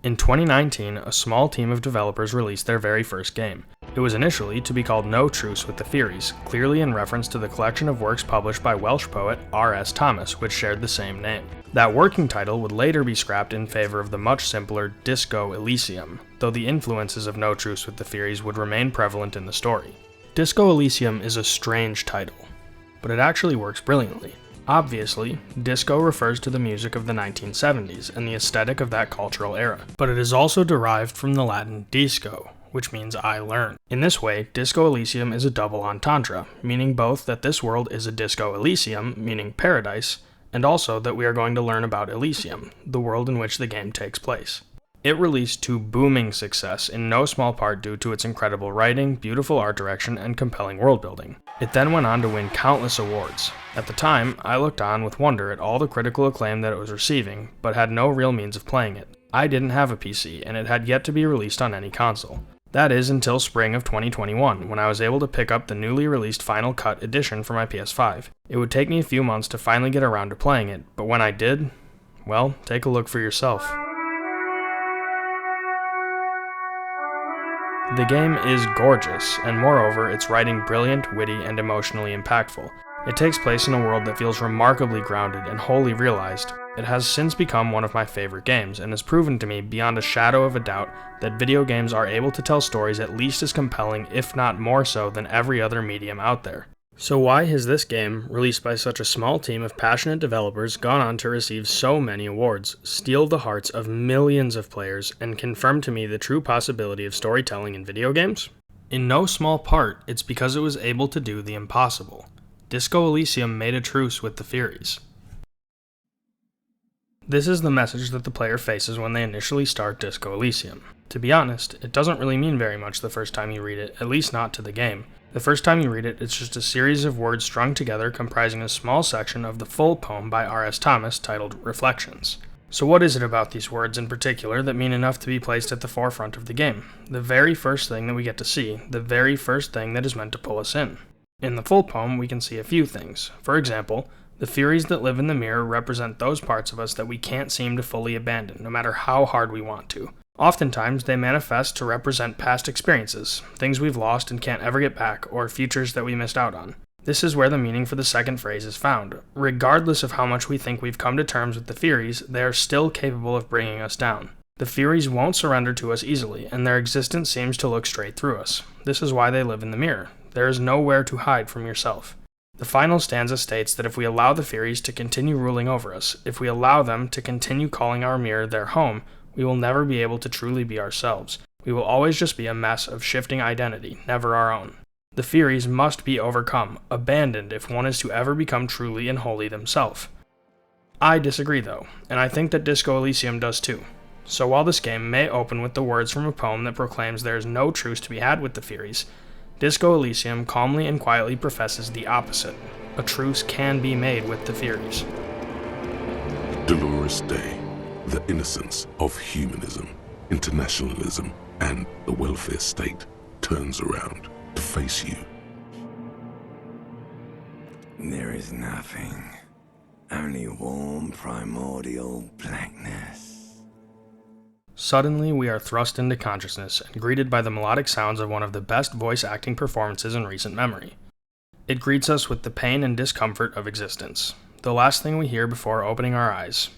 In 2019, a small team of developers released their very first game. It was initially to be called No Truce with the Furies, clearly in reference to the collection of works published by Welsh poet R.S. Thomas, which shared the same name. That working title would later be scrapped in favor of the much simpler Disco Elysium, though the influences of No Truce with the Furies would remain prevalent in the story. Disco Elysium is a strange title, but it actually works brilliantly. Obviously, disco refers to the music of the 1970s and the aesthetic of that cultural era, but it is also derived from the Latin disco, which means I learn. In this way, Disco Elysium is a double entendre, meaning both that this world is a Disco Elysium, meaning paradise, and also that we are going to learn about Elysium, the world in which the game takes place. It released to booming success, in no small part due to its incredible writing, beautiful art direction, and compelling world building. It then went on to win countless awards. At the time, I looked on with wonder at all the critical acclaim that it was receiving, but had no real means of playing it. I didn't have a PC, and it had yet to be released on any console. That is until spring of 2021, when I was able to pick up the newly released Final Cut edition for my PS5. It would take me a few months to finally get around to playing it, but when I did, well, take a look for yourself. The game is gorgeous, and moreover, its writing brilliant, witty, and emotionally impactful. It takes place in a world that feels remarkably grounded and wholly realized. It has since become one of my favorite games, and has proven to me beyond a shadow of a doubt that video games are able to tell stories at least as compelling, if not more so, than every other medium out there. So why has this game, released by such a small team of passionate developers, gone on to receive so many awards, steal the hearts of millions of players, and confirm to me the true possibility of storytelling in video games? In no small part, it's because it was able to do the impossible. Disco Elysium made a truce with the Furies. This is the message that the player faces when they initially start Disco Elysium. To be honest, it doesn't really mean very much the first time you read it, at least not to the game. The first time you read it, it's just a series of words strung together comprising a small section of the full poem by R.S. Thomas titled Reflections. So what is it about these words in particular that mean enough to be placed at the forefront of the game? The very first thing that we get to see, the very first thing that is meant to pull us in. In the full poem, we can see a few things. For example, the Furies that live in the mirror represent those parts of us that we can't seem to fully abandon, no matter how hard we want to. Oftentimes, they manifest to represent past experiences, things we've lost and can't ever get back, or futures that we missed out on. This is where the meaning for the second phrase is found. Regardless of how much we think we've come to terms with the Furies, they are still capable of bringing us down. The Furies won't surrender to us easily, and their existence seems to look straight through us. This is why they live in the mirror. There is nowhere to hide from yourself. The final stanza states that if we allow the Furies to continue ruling over us, if we allow them to continue calling our mirror their home, we will never be able to truly be ourselves. We will always just be a mess of shifting identity, never our own. The Furies must be overcome, abandoned if one is to ever become truly and wholly themselves. I disagree though, and I think that Disco Elysium does too. So while this game may open with the words from a poem that proclaims there is no truce to be had with the Furies, Disco Elysium calmly and quietly professes the opposite. A truce can be made with the Furies. Dolorous day. The innocence of humanism, internationalism, and the welfare state turns around to face you. There is nothing, only warm primordial blackness. Suddenly, we are thrust into consciousness and greeted by the melodic sounds of one of the best voice acting performances in recent memory. It greets us with the pain and discomfort of existence, the last thing we hear before opening our eyes.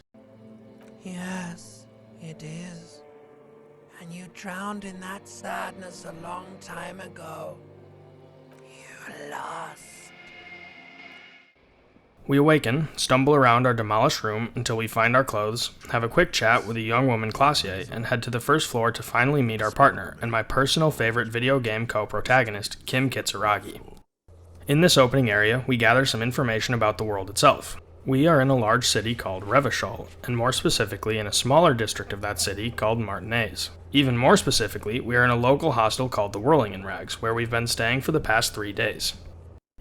Yes, it is. And you drowned in that sadness a long time ago. You lost. We awaken, stumble around our demolished room until we find our clothes, have a quick chat with a young woman Classier, and head to the first floor to finally meet our partner, and my personal favorite video game co-protagonist, Kim Kitsuragi. In this opening area, we gather some information about the world itself. We are in a large city called Revachol, and more specifically in a smaller district of that city called Martinez. Even more specifically, we are in a local hostel called the Whirling in Rags, where we've been staying for the past 3 days.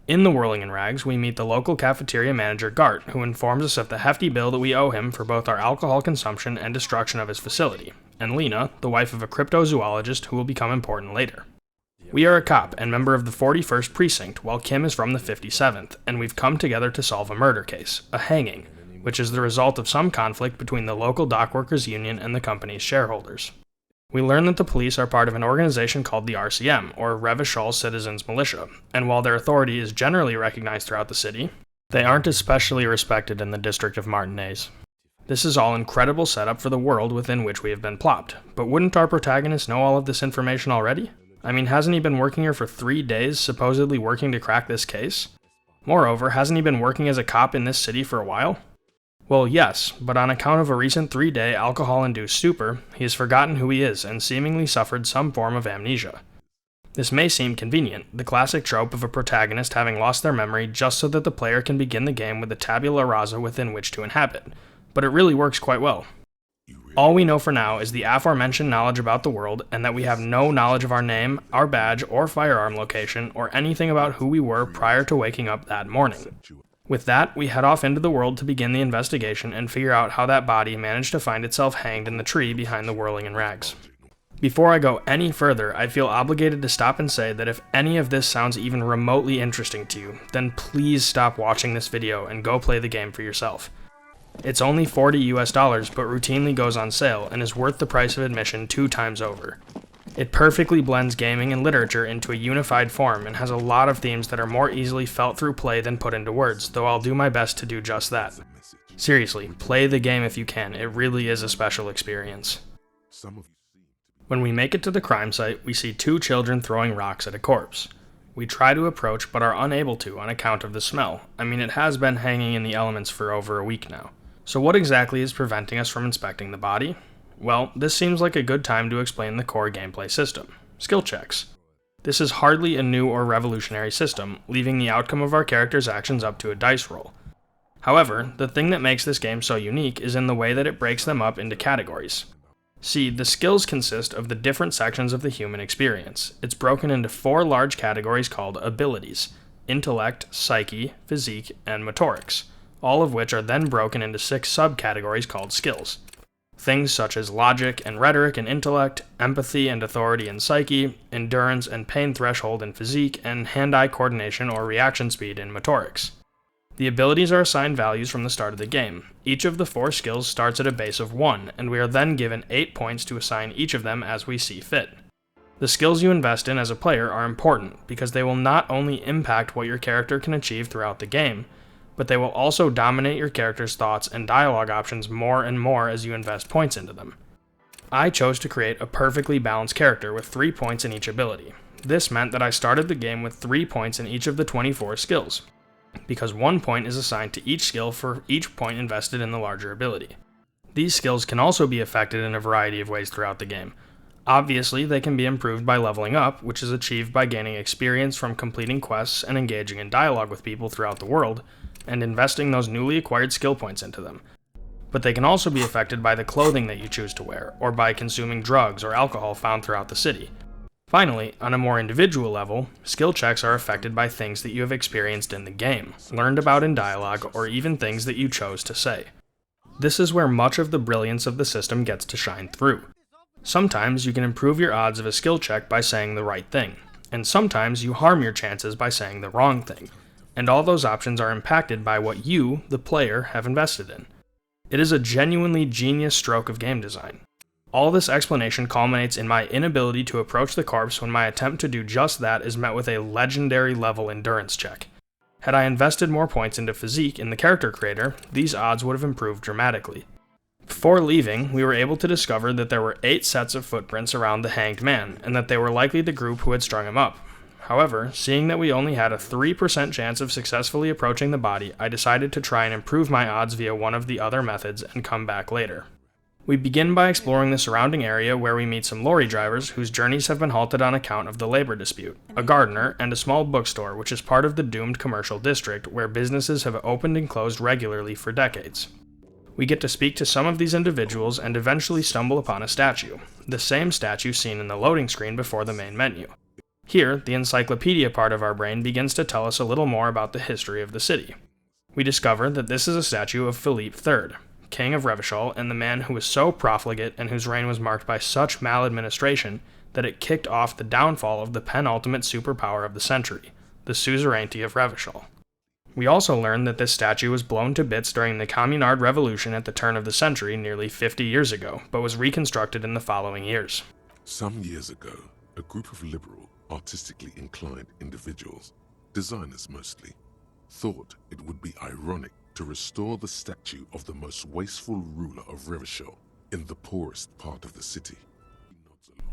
In the Whirling in Rags, we meet the local cafeteria manager Gart, who informs us of the hefty bill that we owe him for both our alcohol consumption and destruction of his facility, and Lena, the wife of a cryptozoologist who will become important later. We are a cop and member of the 41st Precinct, while Kim is from the 57th, and we've come together to solve a murder case, a hanging, which is the result of some conflict between the local dockworkers union and the company's shareholders. We learn that the police are part of an organization called the RCM, or Revachol Citizens Militia, and while their authority is generally recognized throughout the city, they aren't especially respected in the district of Martinez. This is all incredible setup for the world within which we have been plopped, but wouldn't our protagonist know all of this information already? I mean, hasn't he been working here for 3 days, supposedly working to crack this case? Moreover, hasn't he been working as a cop in this city for a while? Well, yes, but on account of a recent 3-day alcohol-induced stupor, he has forgotten who he is and seemingly suffered some form of amnesia. This may seem convenient, the classic trope of a protagonist having lost their memory just so that the player can begin the game with a tabula rasa within which to inhabit, but it really works quite well. All we know for now is the aforementioned knowledge about the world, and that we have no knowledge of our name, our badge, or firearm location, or anything about who we were prior to waking up that morning. With that, we head off into the world to begin the investigation and figure out how that body managed to find itself hanged in the tree behind the whirling in rags. Before I go any further, I feel obligated to stop and say that if any of this sounds even remotely interesting to you, then please stop watching this video and go play the game for yourself. It's only $40 US, but routinely goes on sale and is worth the price of admission 2 times over. It perfectly blends gaming and literature into a unified form and has a lot of themes that are more easily felt through play than put into words, though I'll do my best to do just that. Seriously, play the game if you can, it really is a special experience. When we make it to the crime site, we see 2 children throwing rocks at a corpse. We try to approach but are unable to on account of the smell. I mean, it has been hanging in the elements for over a week now. So what exactly is preventing us from inspecting the body? Well, this seems like a good time to explain the core gameplay system. Skill checks. This is hardly a new or revolutionary system, leaving the outcome of our character's actions up to a dice roll. However, the thing that makes this game so unique is in the way that it breaks them up into categories. See, the skills consist of the different sections of the human experience. It's broken into 4 large categories called abilities: intellect, psyche, physique, and motorics, all of which are then broken into 6 subcategories called skills. Things such as logic and rhetoric in intellect, empathy and authority in psyche, endurance and pain threshold in physique, and hand-eye coordination or reaction speed in motorics. The abilities are assigned values from the start of the game. Each of the 4 skills starts at a base of 1, and we are then given 8 points to assign each of them as we see fit. The skills you invest in as a player are important because they will not only impact what your character can achieve throughout the game, but they will also dominate your character's thoughts and dialogue options more and more as you invest points into them. I chose to create a perfectly balanced character with 3 points in each ability. This meant that I started the game with 3 points in each of the 24 skills, because 1 point is assigned to each skill for each point invested in the larger ability. These skills can also be affected in a variety of ways throughout the game. Obviously, they can be improved by leveling up, which is achieved by gaining experience from completing quests and engaging in dialogue with people throughout the world, and investing those newly acquired skill points into them. But they can also be affected by the clothing that you choose to wear, or by consuming drugs or alcohol found throughout the city. Finally, on a more individual level, skill checks are affected by things that you have experienced in the game, learned about in dialogue, or even things that you chose to say. This is where much of the brilliance of the system gets to shine through. Sometimes you can improve your odds of a skill check by saying the right thing, and sometimes you harm your chances by saying the wrong thing, and all those options are impacted by what you, the player, have invested in. It is a genuinely genius stroke of game design. All this explanation culminates in my inability to approach the corpse when my attempt to do just that is met with a legendary level endurance check. Had I invested more points into physique in the character creator, these odds would have improved dramatically. Before leaving, we were able to discover that there were 8 sets of footprints around the hanged man, and that they were likely the group who had strung him up. However, seeing that we only had a 3% chance of successfully approaching the body, I decided to try and improve my odds via one of the other methods and come back later. We begin by exploring the surrounding area where we meet some lorry drivers whose journeys have been halted on account of the labor dispute, a gardener, and a small bookstore which is part of the doomed commercial district where businesses have opened and closed regularly for decades. We get to speak to some of these individuals and eventually stumble upon a statue, the same statue seen in the loading screen before the main menu. Here, the encyclopedia part of our brain begins to tell us a little more about the history of the city. We discover that this is a statue of Philippe III, King of Revachol, and the man who was so profligate and whose reign was marked by such maladministration that it kicked off the downfall of the penultimate superpower of the century, the suzerainty of Revachol. We also learn that this statue was blown to bits during the Communard Revolution at the turn of the century nearly 50 years ago, but was reconstructed in the following years. Some years ago, a group of liberal, artistically inclined individuals, designers mostly, thought it would be ironic to restore the statue of the most wasteful ruler of Revachol in the poorest part of the city.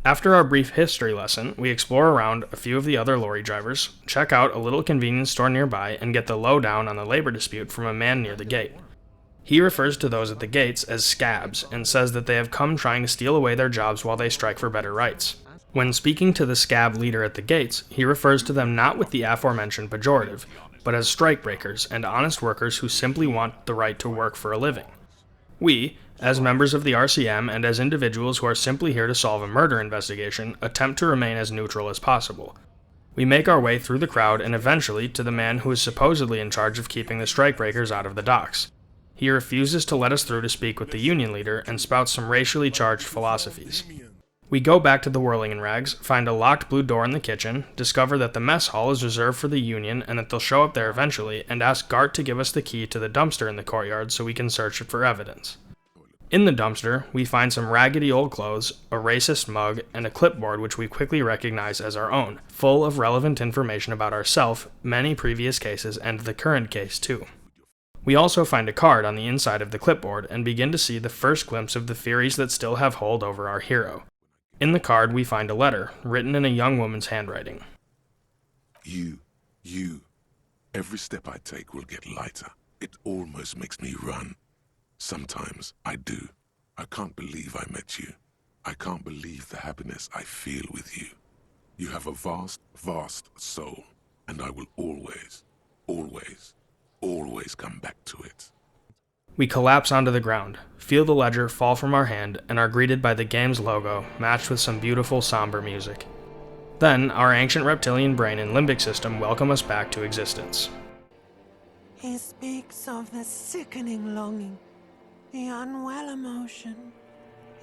After our brief history lesson, we explore around a few of the other lorry drivers, check out a little convenience store nearby, and get the lowdown on the labor dispute from a man near the gate. He refers to those at the gates as scabs and says that they have come trying to steal away their jobs while they strike for better rights. When speaking to the scab leader at the gates, he refers to them not with the aforementioned pejorative, but as strikebreakers and honest workers who simply want the right to work for a living. We, as members of the RCM and as individuals who are simply here to solve a murder investigation, attempt to remain as neutral as possible. We make our way through the crowd and eventually to the man who is supposedly in charge of keeping the strikebreakers out of the docks. He refuses to let us through to speak with the union leader and spouts some racially charged philosophies. We go back to the Whirling in Rags, find a locked blue door in the kitchen, discover that the mess hall is reserved for the union and that they'll show up there eventually, and ask Gart to give us the key to the dumpster in the courtyard so we can search it for evidence. In the dumpster, we find some raggedy old clothes, a racist mug, and a clipboard which we quickly recognize as our own, full of relevant information about ourselves, many previous cases, and the current case too. We also find a card on the inside of the clipboard and begin to see the first glimpse of the Furies that still have hold over our hero. In the card, we find a letter, written in a young woman's handwriting. You, every step I take will get lighter. It almost makes me run. Sometimes I do. I can't believe I met you. I can't believe the happiness I feel with you. You have a vast, vast soul, and I will always, always, always come back to it. We collapse onto the ground, feel the ledger fall from our hand, and are greeted by the game's logo, matched with some beautiful somber music. Then, our ancient reptilian brain and limbic system welcome us back to existence. He speaks of the sickening longing, the unwell emotion.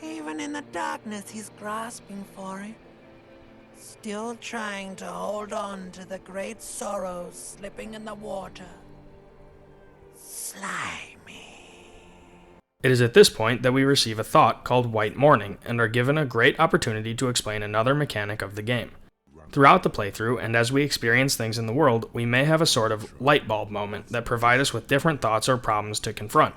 Even in the darkness, he's grasping for it. Still trying to hold on to the great sorrows slipping in the water. Slimy. It is at this point that we receive a thought called White Morning, and are given a great opportunity to explain another mechanic of the game. Throughout the playthrough, and as we experience things in the world, we may have a sort of light bulb moment that provide us with different thoughts or problems to confront.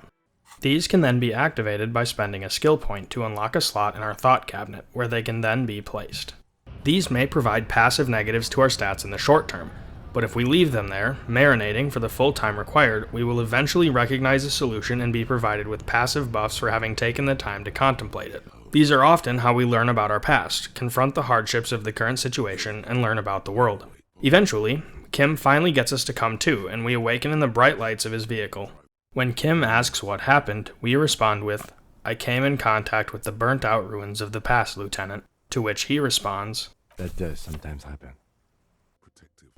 These can then be activated by spending a skill point to unlock a slot in our thought cabinet, where they can then be placed. These may provide passive negatives to our stats in the short term, but if we leave them there, marinating for the full time required, we will eventually recognize a solution and be provided with passive buffs for having taken the time to contemplate it. These are often how we learn about our past, confront the hardships of the current situation, and learn about the world. Eventually, Kim finally gets us to come to, and we awaken in the bright lights of his vehicle. When Kim asks what happened, we respond with, "I came in contact with the burnt-out ruins of the past, Lieutenant," to which he responds, "That does sometimes happen."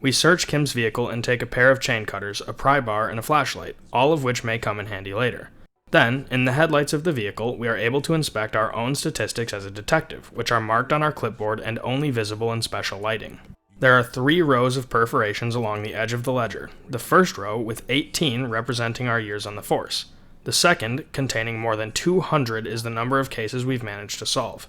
We search Kim's vehicle and take a pair of chain cutters, a pry bar, and a flashlight, all of which may come in handy later. Then, in the headlights of the vehicle, we are able to inspect our own statistics as a detective, which are marked on our clipboard and only visible in special lighting. There are 3 rows of perforations along the edge of the ledger, the first row with 18 representing our years on the force. The second, containing more than 200, is the number of cases we've managed to solve.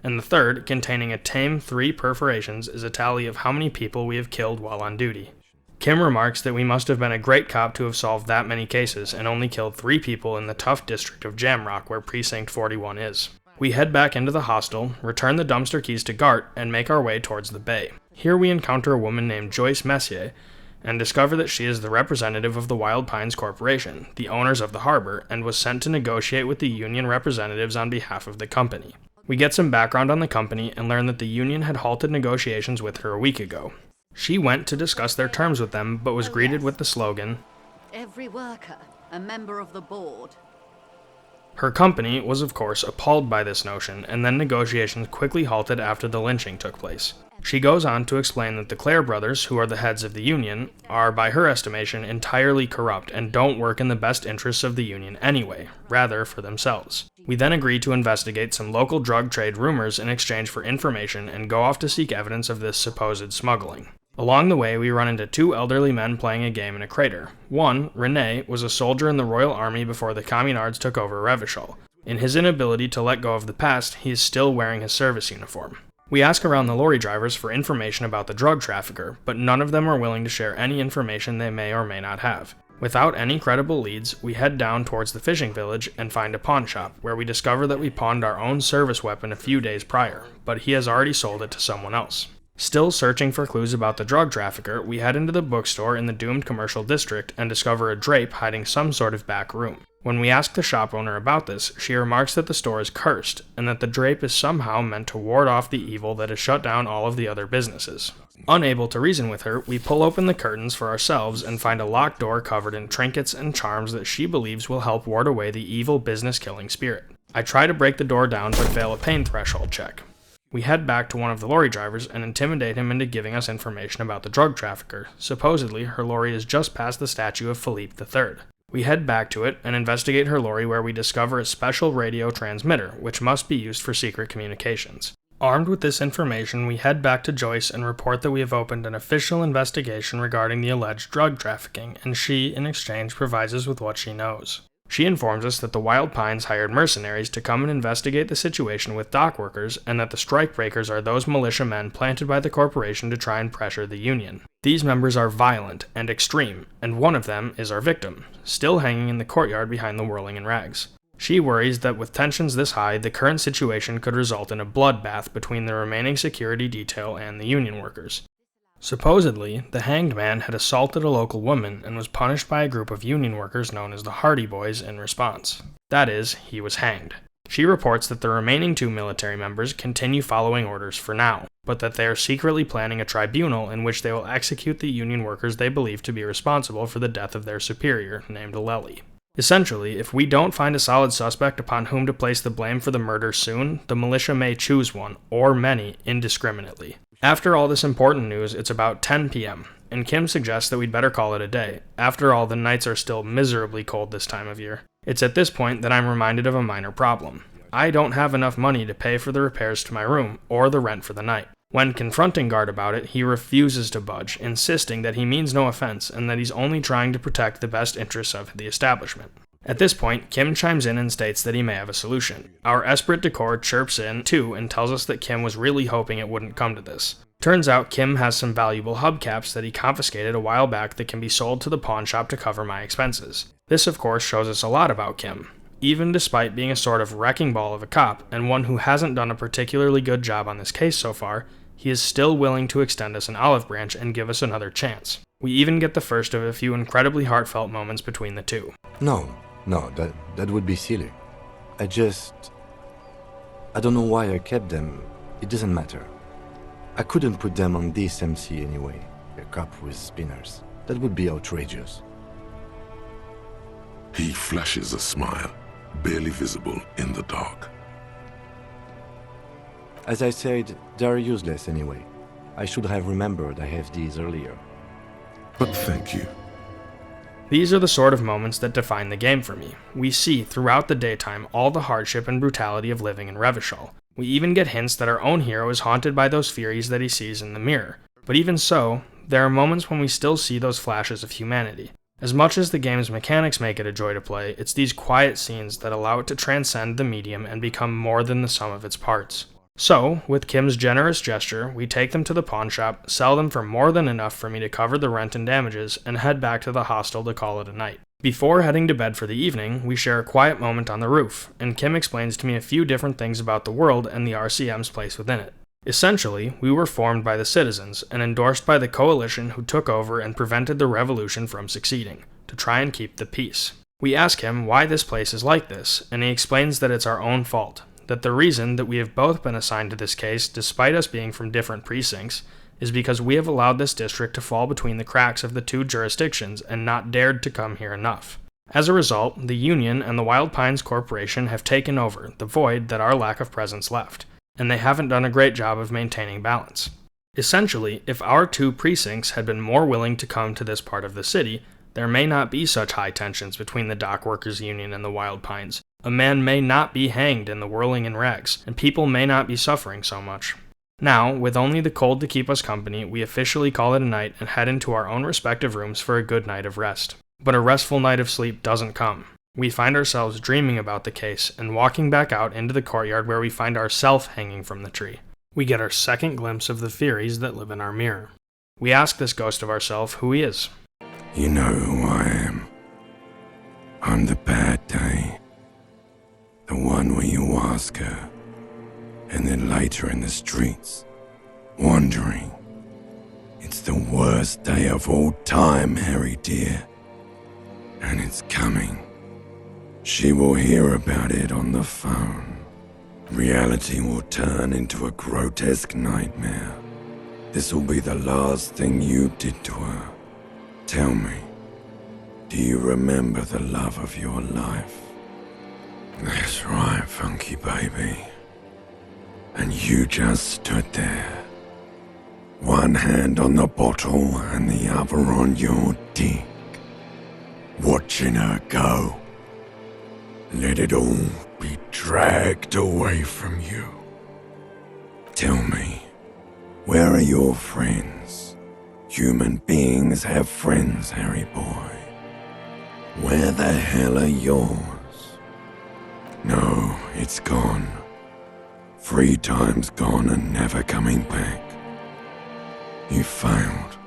And the third, containing a tame 3 perforations, is a tally of how many people we have killed while on duty. Kim remarks that we must have been a great cop to have solved that many cases and only killed 3 people in the tough district of Jamrock where Precinct 41 is. We head back into the hostel, return the dumpster keys to Gart, and make our way towards the bay. Here we encounter a woman named Joyce Messier, and discover that she is the representative of the Wild Pines Corporation, the owners of the harbor, and was sent to negotiate with the union representatives on behalf of the company. We get some background on the company and learn that the union had halted negotiations with her a week ago. She went to discuss their terms with them, but was greeted with the slogan, "Every worker, a member of the board." Her company was of course appalled by this notion, and then negotiations quickly halted after the lynching took place. She goes on to explain that the Clare brothers, who are the heads of the union, are, by her estimation, entirely corrupt and don't work in the best interests of the union anyway, rather for themselves. We then agree to investigate some local drug trade rumors in exchange for information and go off to seek evidence of this supposed smuggling. Along the way, we run into two elderly men playing a game in a crater. One, Rene, was a soldier in the Royal Army before the Communards took over Revachol. In his inability to let go of the past, he is still wearing his service uniform. We ask around the lorry drivers for information about the drug trafficker, but none of them are willing to share any information they may or may not have. Without any credible leads, we head down towards the fishing village and find a pawn shop, where we discover that we pawned our own service weapon a few days prior, but he has already sold it to someone else. Still searching for clues about the drug trafficker, we head into the bookstore in the doomed commercial district and discover a drape hiding some sort of back room. When we ask the shop owner about this, she remarks that the store is cursed, and that the drape is somehow meant to ward off the evil that has shut down all of the other businesses. Unable to reason with her, we pull open the curtains for ourselves and find a locked door covered in trinkets and charms that she believes will help ward away the evil business-killing spirit. I try to break the door down but fail a pain threshold check. We head back to one of the lorry drivers and intimidate him into giving us information about the drug trafficker. Supposedly, her lorry is just past the statue of Philippe III. We head back to it and investigate her lorry, where we discover a special radio transmitter, which must be used for secret communications. Armed with this information, we head back to Joyce and report that we have opened an official investigation regarding the alleged drug trafficking, and she, in exchange, provides us with what she knows. She informs us that the Wild Pines hired mercenaries to come and investigate the situation with dock workers, and that the strikebreakers are those militia men planted by the corporation to try and pressure the Union. These members are violent and extreme, and one of them is our victim, still hanging in the courtyard behind the whirling in rags. She worries that with tensions this high, the current situation could result in a bloodbath between the remaining security detail and the Union workers. Supposedly, the hanged man had assaulted a local woman and was punished by a group of Union workers known as the Hardy Boys in response. That is, he was hanged. She reports that the remaining two military members continue following orders for now, but that they are secretly planning a tribunal in which they will execute the Union workers they believe to be responsible for the death of their superior, named Lely. Essentially, if we don't find a solid suspect upon whom to place the blame for the murder soon, the militia may choose one, or many, indiscriminately. After all this important news, it's about 10 p.m., and Kim suggests that we'd better call it a day. After all, the nights are still miserably cold this time of year. It's at this point that I'm reminded of a minor problem. I don't have enough money to pay for the repairs to my room, or the rent for the night. When confronting Guard about it, he refuses to budge, insisting that he means no offense and that he's only trying to protect the best interests of the establishment. At this point, Kim chimes in and states that he may have a solution. Our Esprit de Corps chirps in, too, and tells us that Kim was really hoping it wouldn't come to this. Turns out Kim has some valuable hubcaps that he confiscated a while back that can be sold to the pawn shop to cover my expenses. This, of course, shows us a lot about Kim. Even despite being a sort of wrecking ball of a cop, and one who hasn't done a particularly good job on this case so far, he is still willing to extend us an olive branch and give us another chance. We even get the first of a few incredibly heartfelt moments between the two. No, that would be silly. I don't know why I kept them. It doesn't matter. I couldn't put them on this MC anyway. A cop with spinners. That would be outrageous. He flashes a smile, barely visible in the dark. As I said, they're useless anyway. I should have remembered I have these earlier. But thank you. These are the sort of moments that define the game for me. We see throughout the daytime all the hardship and brutality of living in Revachol. We even get hints that our own hero is haunted by those Furies that he sees in the mirror. But even so, there are moments when we still see those flashes of humanity. As much as the game's mechanics make it a joy to play, it's these quiet scenes that allow it to transcend the medium and become more than the sum of its parts. So, with Kim's generous gesture, we take them to the pawn shop, sell them for more than enough for me to cover the rent and damages, and head back to the hostel to call it a night. Before heading to bed for the evening, we share a quiet moment on the roof, and Kim explains to me a few different things about the world and the RCM's place within it. Essentially, we were formed by the citizens and endorsed by the coalition who took over and prevented the revolution from succeeding, to try and keep the peace. We ask him why this place is like this, and he explains that it's our own fault. That the reason that we have both been assigned to this case, despite us being from different precincts, is because we have allowed this district to fall between the cracks of the two jurisdictions and not dared to come here enough. As a result, the Union and the Wild Pines Corporation have taken over the void that our lack of presence left, and they haven't done a great job of maintaining balance. Essentially, if our two precincts had been more willing to come to this part of the city, there may not be such high tensions between the Dock Workers Union and the Wild Pines. A man may not be hanged in the whirling in rags, and people may not be suffering so much. Now, with only the cold to keep us company, we officially call it a night and head into our own respective rooms for a good night of rest. But a restful night of sleep doesn't come. We find ourselves dreaming about the case and walking back out into the courtyard where we find ourselves hanging from the tree. We get our second glimpse of the Furies that live in our mirror. We ask this ghost of ourselves who he is. You know who I am. I'm the bad day. The one where you ask her, and then later in the streets, wandering. It's the worst day of all time, Harry dear. And it's coming. She will hear about it on the phone. Reality will turn into a grotesque nightmare. This will be the last thing you did to her. Tell me, do you remember the love of your life? That's right, funky baby. And you just stood there. One hand on the bottle and the other on your dick. Watching her go. Let it all be dragged away from you. Tell me, where are your friends? Human beings have friends, Harry boy. Where the hell are yours? No, it's gone. 3 times gone and never coming back. You failed.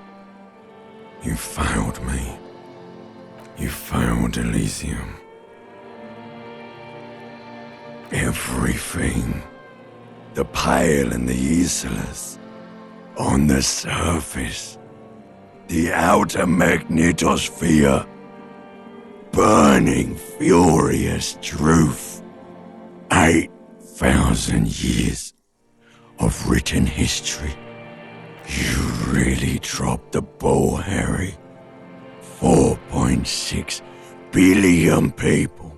You failed me. You failed Elysium. Everything. The Pale and the Useless. On the surface. The outer magnetosphere. Burning, furious truth. 8,000 years of written history. You really dropped the ball, Harry. 4.6 billion people.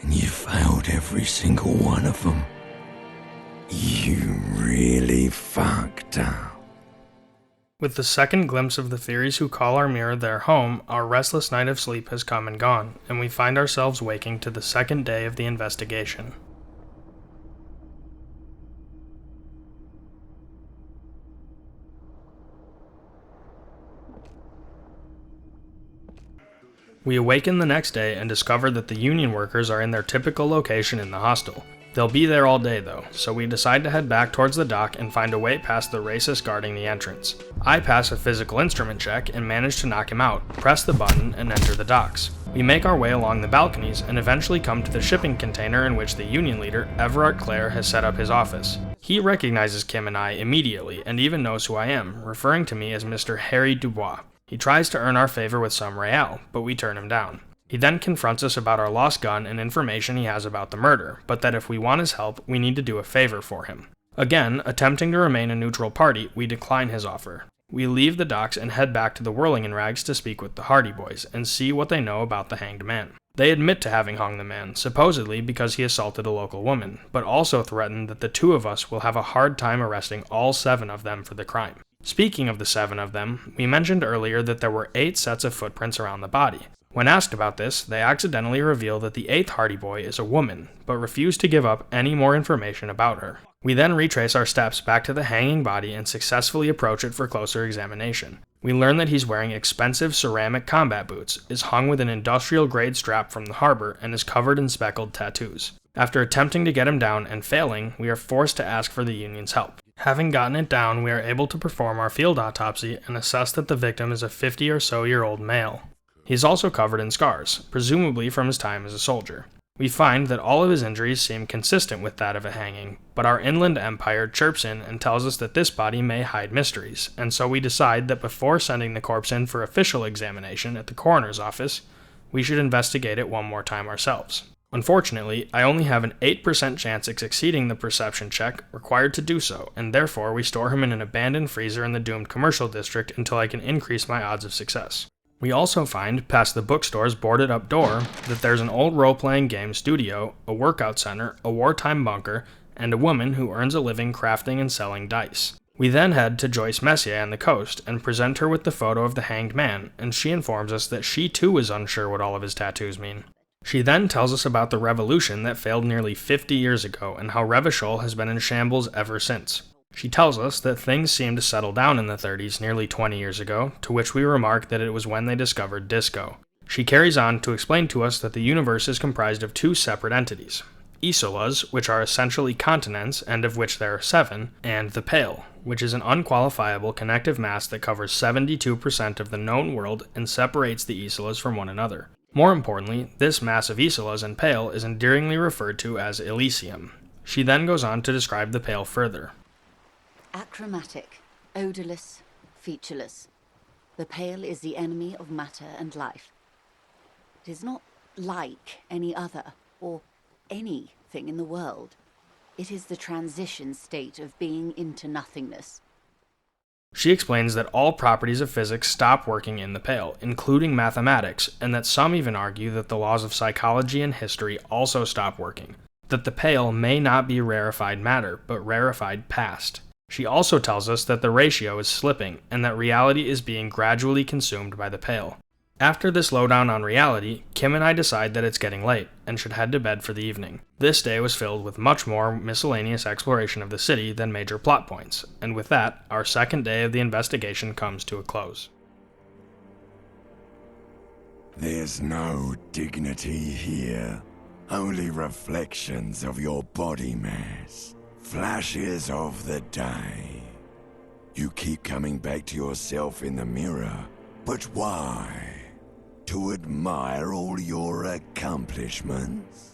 And you failed every single one of them. You really fucked up. With the second glimpse of the Furies who call our mirror their home, our restless night of sleep has come and gone, and we find ourselves waking to the second day of the investigation. We awaken the next day and discover that the union workers are in their typical location in the hostel. They'll be there all day though, so we decide to head back towards the dock and find a way past the racist guarding the entrance. I pass a physical instrument check and manage to knock him out, press the button, and enter the docks. We make our way along the balconies and eventually come to the shipping container in which the union leader, Everard Clare, has set up his office. He recognizes Kim and I immediately and even knows who I am, referring to me as Mr. Harry Dubois. He tries to earn our favor with some real, but we turn him down. He then confronts us about our lost gun and information he has about the murder, but that if we want his help, we need to do a favor for him. Again, attempting to remain a neutral party, we decline his offer. We leave the docks and head back to the Whirling in Rags to speak with the Hardy Boys and see what they know about the hanged man. They admit to having hung the man, supposedly because he assaulted a local woman, but also threaten that the 2 of us will have a hard time arresting all 7 of them for the crime. Speaking of the 7 of them, we mentioned earlier that there were 8 sets of footprints around the body. When asked about this, they accidentally reveal that the 8th Hardy Boy is a woman, but refuse to give up any more information about her. We then retrace our steps back to the hanging body and successfully approach it for closer examination. We learn that he's wearing expensive ceramic combat boots, is hung with an industrial-grade strap from the harbor, and is covered in speckled tattoos. After attempting to get him down and failing, we are forced to ask for the union's help. Having gotten it down, we are able to perform our field autopsy and assess that the victim is a 50 or so year old male. He's also covered in scars, presumably from his time as a soldier. We find that all of his injuries seem consistent with that of a hanging, but our inland empire chirps in and tells us that this body may hide mysteries, and so we decide that before sending the corpse in for official examination at the coroner's office, we should investigate it one more time ourselves. Unfortunately, I only have an 8% chance of succeeding the perception check required to do so, and therefore we store him in an abandoned freezer in the doomed commercial district until I can increase my odds of success. We also find, past the bookstore's boarded up door, that there's an old role-playing game studio, a workout center, a wartime bunker, and a woman who earns a living crafting and selling dice. We then head to Joyce Messier on the coast and present her with the photo of the hanged man, and she informs us that she too is unsure what all of his tattoos mean. She then tells us about the revolution that failed nearly 50 years ago and how Revachol has been in shambles ever since. She tells us that things seemed to settle down in the 30s nearly 20 years ago, to which we remark that it was when they discovered disco. She carries on to explain to us that the universe is comprised of two separate entities: Isolas, which are essentially continents, and of which there are 7, and the Pale, which is an unqualifiable connective mass that covers 72% of the known world and separates the Isolas from one another. More importantly, this mass of Isolas and Pale is endearingly referred to as Elysium. She then goes on to describe the Pale further. Achromatic, odorless, featureless. The Pale is the enemy of matter and life. It is not like any other, or anything in the world. It is the transition state of being into nothingness. She explains that all properties of physics stop working in the Pale, including mathematics, and that some even argue that the laws of psychology and history also stop working. That the Pale may not be rarefied matter, but rarefied past. She also tells us that the ratio is slipping, and that reality is being gradually consumed by the Pale. After this lowdown on reality, Kim and I decide that it's getting late, and should head to bed for the evening. This day was filled with much more miscellaneous exploration of the city than major plot points, and with that, our second day of the investigation comes to a close. There's no dignity here. Only reflections of your body mass. Flashes of the day. You keep coming back to yourself in the mirror, but why? To admire all your accomplishments?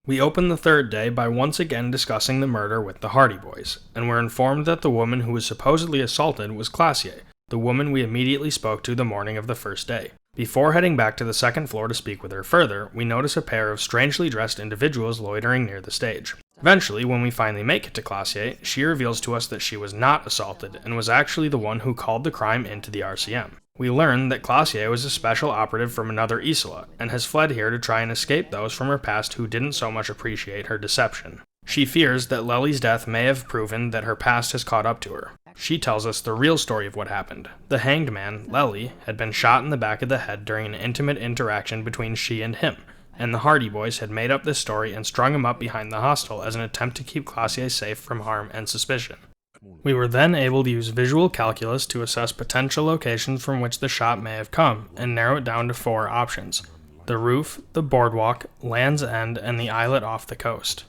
We open the third day by once again discussing the murder with the Hardy Boys, and we're informed that the woman who was supposedly assaulted was Classier, the woman we immediately spoke to the morning of the first day. Before heading back to the second floor to speak with her further, we notice a pair of strangely dressed individuals loitering near the stage. Eventually, when we finally make it to Classier, she reveals to us that she was not assaulted, and was actually the one who called the crime into the RCM. We learn that Classier was a special operative from another Isola, and has fled here to try and escape those from her past who didn't so much appreciate her deception. She fears that Lely's death may have proven that her past has caught up to her. She tells us the real story of what happened. The hanged man, Lely, had been shot in the back of the head during an intimate interaction between she and him, and the Hardy Boys had made up this story and strung him up behind the hostel as an attempt to keep Classier safe from harm and suspicion. We were then able to use visual calculus to assess potential locations from which the shot may have come, and narrow it down to 4 options: the roof, the boardwalk, Land's End, and the islet off the coast.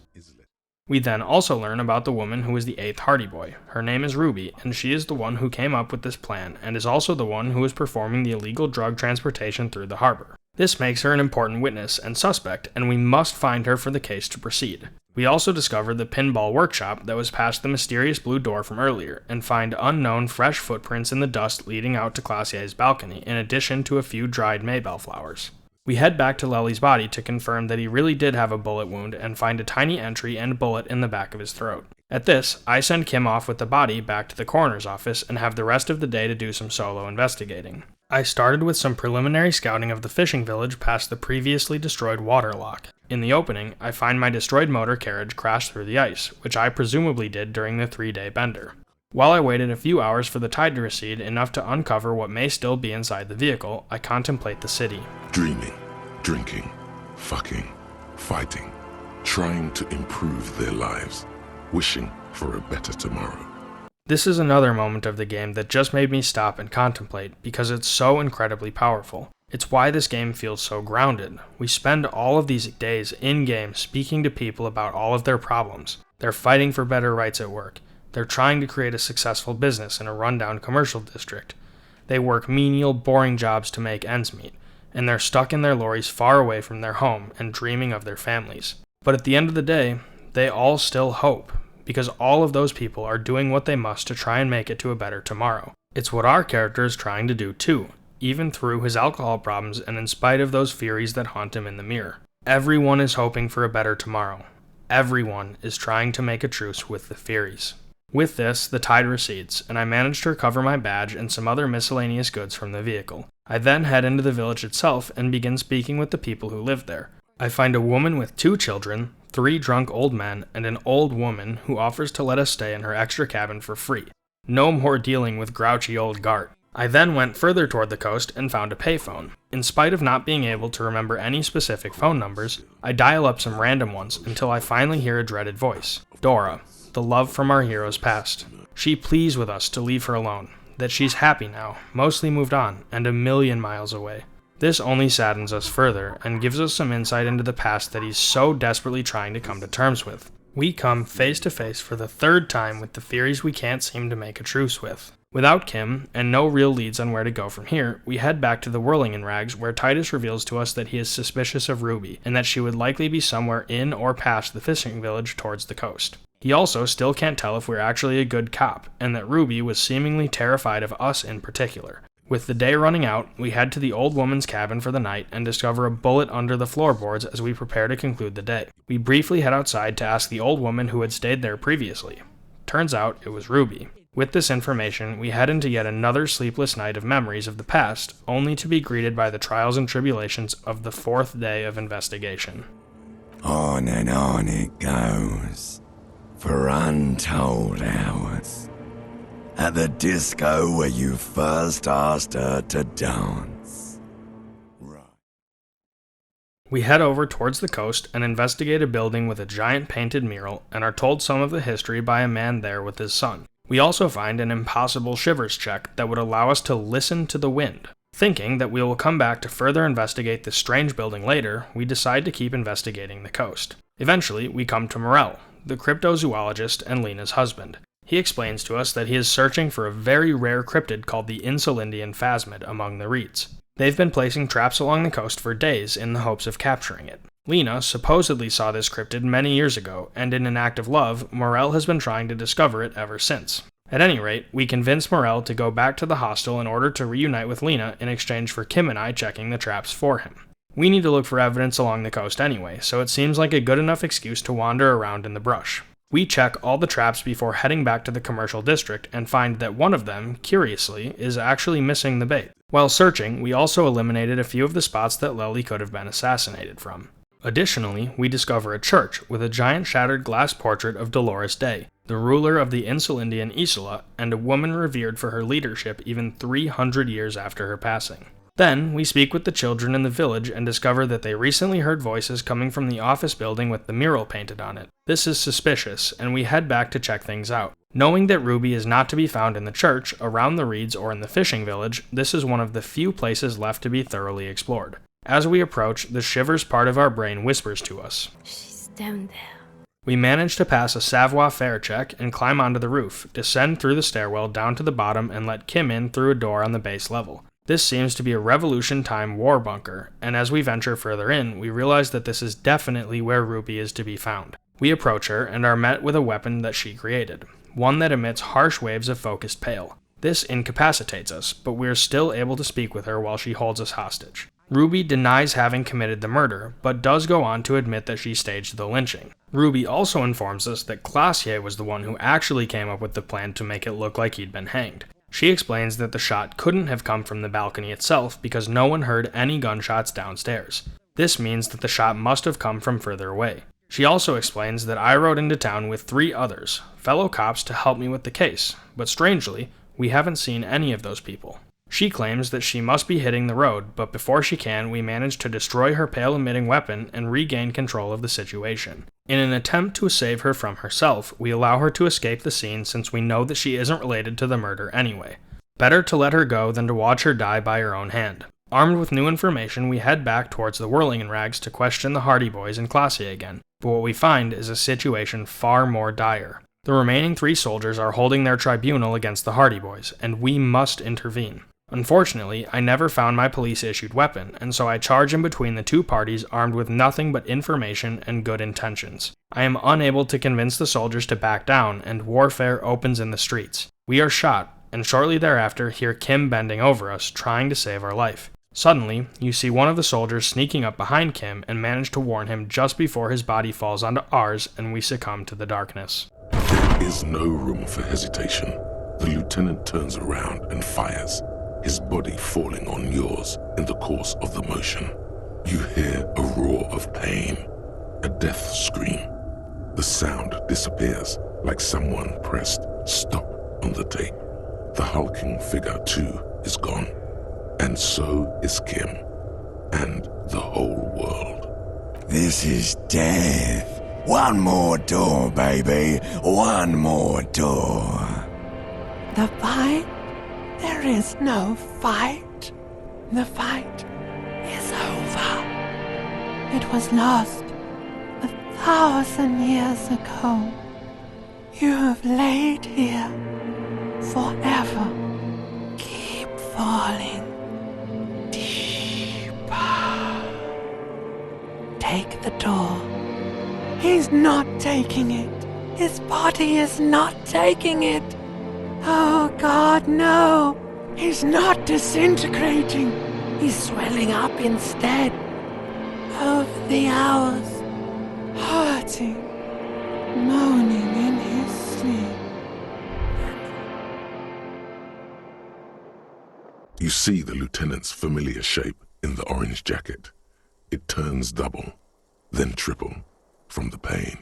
We then also learn about the woman who is the 8th Hardy Boy. Her name is Ruby, and she is the one who came up with this plan, and is also the one who is performing the illegal drug transportation through the harbor. This makes her an important witness and suspect, and we must find her for the case to proceed. We also discover the pinball workshop that was past the mysterious blue door from earlier, and find unknown fresh footprints in the dust leading out to Classier's balcony, in addition to a few dried maybell flowers. We head back to Lely's body to confirm that he really did have a bullet wound, and find a tiny entry and bullet in the back of his throat. At this, I send Kim off with the body back to the coroner's office and have the rest of the day to do some solo investigating. I started with some preliminary scouting of the fishing village past the previously destroyed water lock. In the opening, I find my destroyed motor carriage crashed through the ice, which I presumably did during the 3-day bender. While I waited a few hours for the tide to recede enough to uncover what may still be inside the vehicle, I contemplate the city. Dreaming, drinking, fucking, fighting, trying to improve their lives, wishing for a better tomorrow. This is another moment of the game that just made me stop and contemplate, because it's so incredibly powerful. It's why this game feels so grounded. We spend all of these days in-game speaking to people about all of their problems. They're fighting for better rights at work. They're trying to create a successful business in a rundown commercial district. They work menial, boring jobs to make ends meet, and they're stuck in their lorries far away from their home and dreaming of their families. But at the end of the day, they all still hope, because all of those people are doing what they must to try and make it to a better tomorrow. It's what our character is trying to do too, even through his alcohol problems and in spite of those Furies that haunt him in the mirror. Everyone is hoping for a better tomorrow. Everyone is trying to make a truce with the Furies. With this, the tide recedes, and I manage to recover my badge and some other miscellaneous goods from the vehicle. I then head into the village itself and begin speaking with the people who live there. I find a woman with 2 children, 3 drunk old men, and an old woman who offers to let us stay in her extra cabin for free. No more dealing with grouchy old Gart. I then went further toward the coast and found a payphone. In spite of not being able to remember any specific phone numbers, I dial up some random ones until I finally hear a dreaded voice. Dora, the love from our hero's past. She pleads with us to leave her alone, that she's happy now, mostly moved on, and a million miles away. This only saddens us further, and gives us some insight into the past that he's so desperately trying to come to terms with. We come face to face for the third time with the Furies we can't seem to make a truce with. Without Kim, and no real leads on where to go from here, we head back to the Whirling in Rags, where Titus reveals to us that he is suspicious of Ruby, and that she would likely be somewhere in or past the fishing village towards the coast. He also still can't tell if we're actually a good cop, and that Ruby was seemingly terrified of us in particular. With the day running out, we head to the old woman's cabin for the night and discover a bullet under the floorboards as we prepare to conclude the day. We briefly head outside to ask the old woman who had stayed there previously. Turns out it was Ruby. With this information, we head into yet another sleepless night of memories of the past, only to be greeted by the trials and tribulations of the fourth day of investigation. On and on it goes, for untold hours. At the disco where you first asked her to dance. We head over towards the coast and investigate a building with a giant painted mural, and are told some of the history by a man there with his son. We also find an impossible shivers check that would allow us to listen to the wind. Thinking that we will come back to further investigate this strange building later, we decide to keep investigating the coast. Eventually, we come to Morel, the cryptozoologist and Lena's husband. He explains to us that he is searching for a very rare cryptid called the Insulindian phasmid among the reeds. They've been placing traps along the coast for days in the hopes of capturing it. Lena supposedly saw this cryptid many years ago, and in an act of love, Morel has been trying to discover it ever since. At any rate, we convince Morel to go back to the hostel in order to reunite with Lena in exchange for Kim and I checking the traps for him. We need to look for evidence along the coast anyway, so it seems like a good enough excuse to wander around in the brush. We check all the traps before heading back to the commercial district and find that one of them, curiously, is actually missing the bait. While searching, we also eliminated a few of the spots that Lely could have been assassinated from. Additionally, we discover a church with a giant shattered glass portrait of Dolores Day, the ruler of the Insulindian Isola, and a woman revered for her leadership even 300 years after her passing. Then, we speak with the children in the village and discover that they recently heard voices coming from the office building with the mural painted on it. This is suspicious, and we head back to check things out. Knowing that Ruby is not to be found in the church, around the reeds, or in the fishing village, this is one of the few places left to be thoroughly explored. As we approach, the shivers part of our brain whispers to us. She's down there. We manage to pass a savoir-faire check and climb onto the roof, descend through the stairwell down to the bottom, and let Kim in through a door on the base level. This seems to be a Revolution-time war bunker, and as we venture further in, we realize that this is definitely where Ruby is to be found. We approach her and are met with a weapon that she created, one that emits harsh waves of focused pale. This incapacitates us, but we are still able to speak with her while she holds us hostage. Ruby denies having committed the murder, but does go on to admit that she staged the lynching. Ruby also informs us that Glacier was the one who actually came up with the plan to make it look like he'd been hanged. She explains that the shot couldn't have come from the balcony itself because no one heard any gunshots downstairs. This means that the shot must have come from further away. She also explains that I rode into town with 3 others, fellow cops, to help me with the case, but strangely, we haven't seen any of those people. She claims that she must be hitting the road, but before she can, we manage to destroy her pale-emitting weapon and regain control of the situation. In an attempt to save her from herself, we allow her to escape the scene since we know that she isn't related to the murder anyway. Better to let her go than to watch her die by her own hand. Armed with new information, we head back towards the Whirling in Rags to question the Hardy Boys and Classier again, but what we find is a situation far more dire. The remaining 3 soldiers are holding their tribunal against the Hardy Boys, and we must intervene. Unfortunately, I never found my police-issued weapon, and so I charge in between the 2 parties armed with nothing but information and good intentions. I am unable to convince the soldiers to back down, and warfare opens in the streets. We are shot, and shortly thereafter hear Kim bending over us, trying to save our life. Suddenly, you see one of the soldiers sneaking up behind Kim and manage to warn him just before his body falls onto ours and we succumb to the darkness. There is no room for hesitation. The lieutenant turns around and fires, his body falling on yours in the course of the motion. You hear a roar of pain, a death scream. The sound disappears like someone pressed stop on the tape. The hulking figure, too, is gone. And so is Kim, and the whole world. This is death. One more door, baby. One more door. The fight? There is no fight. The fight is over. It was lost 1,000 years ago. You have laid here forever. Keep falling deeper. Take the door. He's not taking it. His body is not taking it. Oh God, no. He's not disintegrating. He's swelling up instead. Over the hours, hurting, moaning in his sleep. You see the lieutenant's familiar shape in the orange jacket. It turns double, then triple, from the pain.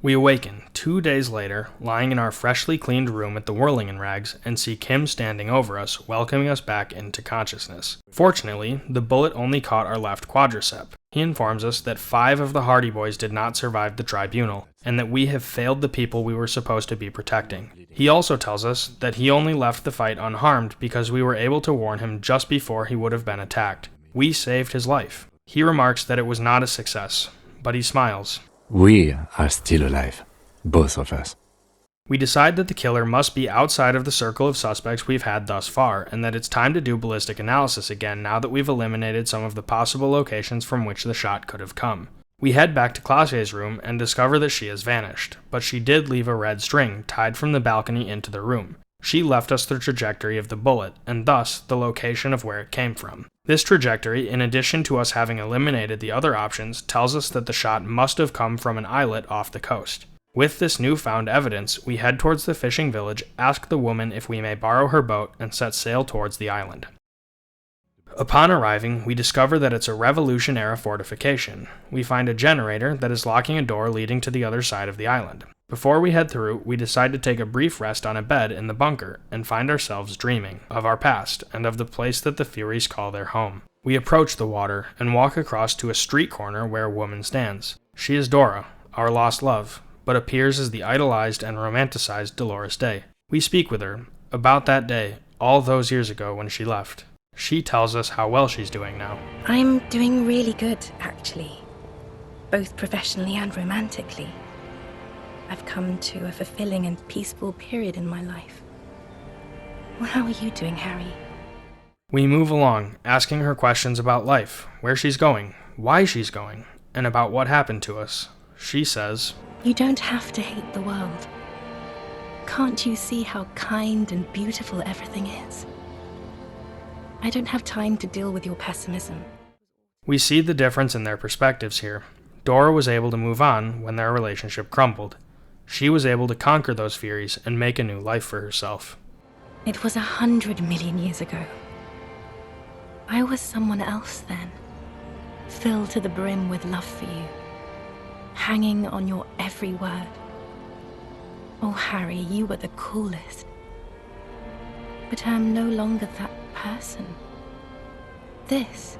We awaken 2 days later, lying in our freshly cleaned room at the Whirling in Rags, and see Kim standing over us, welcoming us back into consciousness. Fortunately, the bullet only caught our left quadricep. He informs us that 5 of the Hardy Boys did not survive the tribunal, and that we have failed the people we were supposed to be protecting. He also tells us that he only left the fight unharmed because we were able to warn him just before he would have been attacked. We saved his life. He remarks that it was not a success, but he smiles. We are still alive, both of us. We decide that the killer must be outside of the circle of suspects we've had thus far, and that it's time to do ballistic analysis again now that we've eliminated some of the possible locations from which the shot could have come. We head back to Classier's room and discover that she has vanished, but she did leave a red string tied from the balcony into the room. She left us the trajectory of the bullet, and thus the location of where it came from. This trajectory, in addition to us having eliminated the other options, tells us that the shot must have come from an islet off the coast. With this newfound evidence, we head towards the fishing village, ask the woman if we may borrow her boat, and set sail towards the island. Upon arriving, we discover that it's a Revolution-era fortification. We find a generator that is locking a door leading to the other side of the island. Before we head through, we decide to take a brief rest on a bed in the bunker and find ourselves dreaming of our past and of the place that the Furies call their home. We approach the water and walk across to a street corner where a woman stands. She is Dora, our lost love, but appears as the idolized and romanticized Dolores Day. We speak with her about that day, all those years ago when she left. She tells us how well she's doing now. I'm doing really good, actually. Both professionally and romantically. I've come to a fulfilling and peaceful period in my life. Well, how are you doing, Harry? We move along, asking her questions about life, where she's going, why she's going, and about what happened to us. She says, You don't have to hate the world. Can't you see how kind and beautiful everything is? I don't have time to deal with your pessimism. We see the difference in their perspectives here. Dora was able to move on when their relationship crumbled. She was able to conquer those Furies and make a new life for herself. It was 100 million years ago. I was someone else then, filled to the brim with love for you, hanging on your every word. Oh, Harry, you were the coolest. But I'm no longer that person. This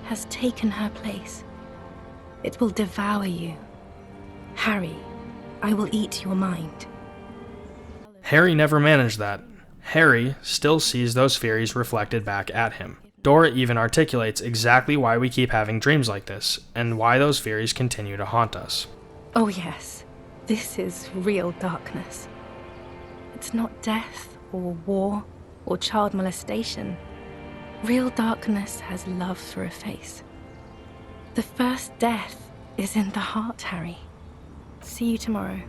has taken her place. It will devour you. Harry, I will eat your mind. Harry never managed that. Harry still sees those Furies reflected back at him. Dora even articulates exactly why we keep having dreams like this, and why those Furies continue to haunt us. Oh yes, this is real darkness. It's not death, or war, or child molestation. Real darkness has love for a face. The first death is in the heart, Harry. See you tomorrow.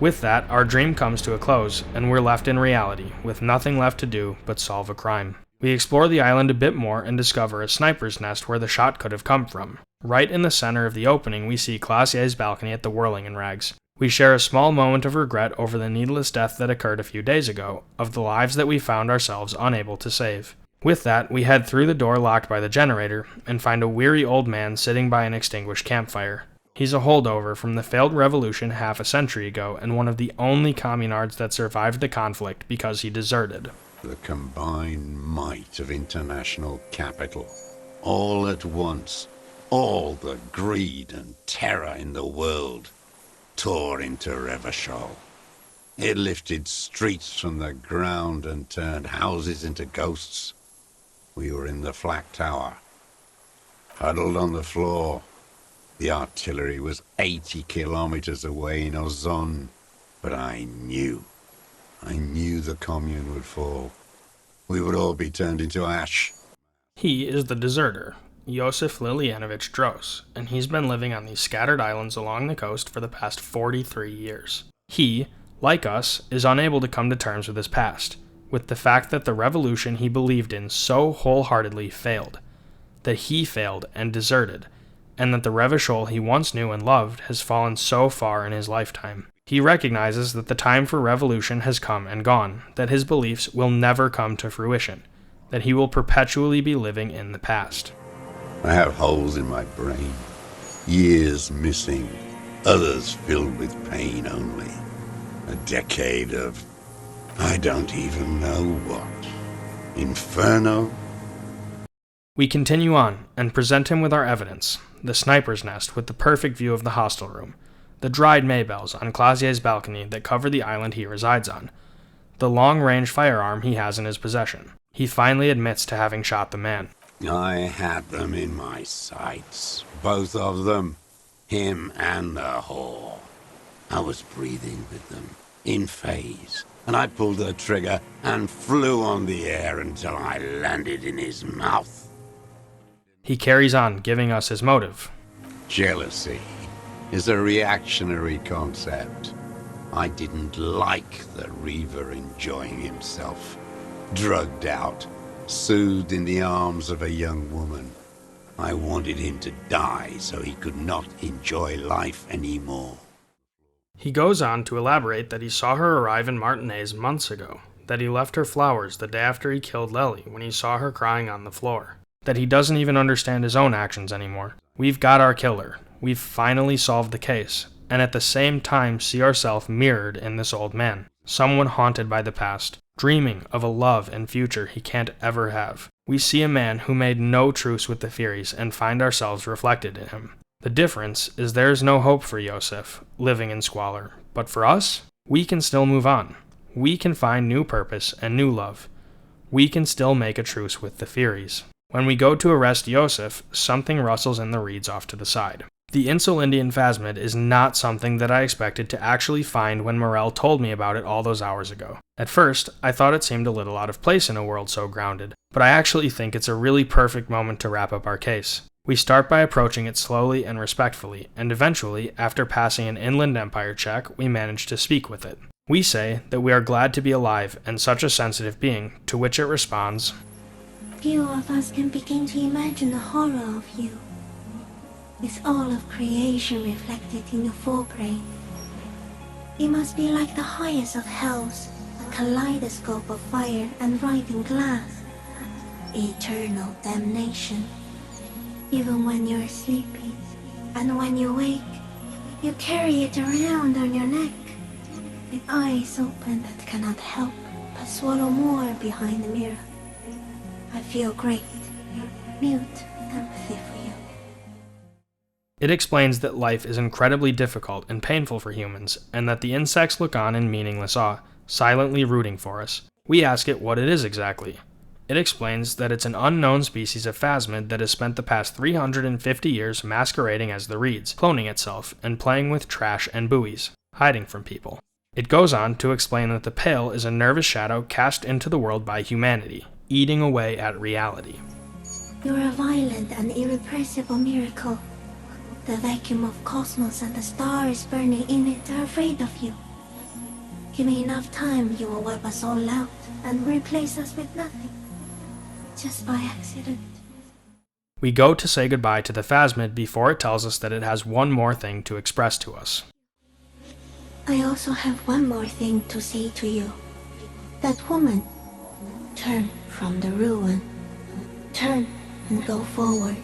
With that, our dream comes to a close, and we're left in reality, with nothing left to do but solve a crime. We explore the island a bit more and discover a sniper's nest where the shot could have come from. Right in the center of the opening, we see Classier's balcony at the Whirling in Rags. We share a small moment of regret over the needless death that occurred a few days ago, of the lives that we found ourselves unable to save. With that, we head through the door locked by the generator, and find a weary old man sitting by an extinguished campfire. He's a holdover from the failed revolution half a century ago and one of the only communards that survived the conflict because he deserted. The combined might of international capital, all at once, all the greed and terror in the world, tore into Revachol. It lifted streets from the ground and turned houses into ghosts. We were in the flak tower, huddled on the floor. The artillery was 80 kilometers away in Ozon, but I knew the commune would fall. We would all be turned into ash. He is the deserter, Josef Lilianovich Truce, and he's been living on these scattered islands along the coast for the past 43 years. He, like us, is unable to come to terms with his past, with the fact that the revolution he believed in so wholeheartedly failed, that he failed and deserted, and that the Revachol he once knew and loved has fallen so far in his lifetime. He recognizes that the time for revolution has come and gone, that his beliefs will never come to fruition, that he will perpetually be living in the past. I have holes in my brain, years missing, others filled with pain only. A decade of, I don't even know what, inferno? We continue on and present him with our evidence, the sniper's nest with the perfect view of the hostel room, the dried maybells on Clasier's balcony that cover the island he resides on, the long-range firearm he has in his possession. He finally admits to having shot the man. I had them in my sights, both of them, him and the whore. I was breathing with them, in phase, and I pulled the trigger and flew on the air until I landed in his mouth. He carries on, giving us his motive. Jealousy is a reactionary concept. I didn't like the Reaver enjoying himself, drugged out, soothed in the arms of a young woman. I wanted him to die so he could not enjoy life anymore. He goes on to elaborate that he saw her arrive in Martinez months ago, that he left her flowers the day after he killed Lely when he saw her crying on the floor, that he doesn't even understand his own actions anymore. We've got our killer. We've finally solved the case, and at the same time see ourselves mirrored in this old man, someone haunted by the past, dreaming of a love and future he can't ever have. We see a man who made no truce with the Furies and find ourselves reflected in him. The difference is there is no hope for Josef, living in squalor, but for us, we can still move on. We can find new purpose and new love. We can still make a truce with the Furies. When we go to arrest Josef, something rustles in the reeds off to the side. The Insulindian phasmid is not something that I expected to actually find when Morel told me about it all those hours ago. At first, I thought it seemed a little out of place in a world so grounded, but I actually think it's a really perfect moment to wrap up our case. We start by approaching it slowly and respectfully, and eventually, after passing an Inland Empire check, we manage to speak with it. We say that we are glad to be alive and such a sensitive being, to which it responds, Few of us can begin to imagine the horror of you. With all of creation reflected in your forebrain. It must be like the highest of hells, a kaleidoscope of fire and writhing glass. Eternal damnation. Even when you're sleeping, and when you wake, you carry it around on your neck, with eyes open that cannot help but swallow more behind the mirror. I feel great, mute empathy for you. It explains that life is incredibly difficult and painful for humans, and that the insects look on in meaningless awe, silently rooting for us. We ask it what it is exactly. It explains that it's an unknown species of phasmid that has spent the past 350 years masquerading as the reeds, cloning itself, and playing with trash and buoys, hiding from people. It goes on to explain that the Pale is a nervous shadow cast into the world by humanity, eating away at reality. You're a violent and irrepressible miracle. The vacuum of cosmos and the stars burning in it are afraid of you. Give me enough time, you will wipe us all out and replace us with nothing. Just by accident. We go to say goodbye to the phasmid before it tells us that it has one more thing to express to us. I also have one more thing to say to you. That woman, turn from the ruin. Turn and go forward.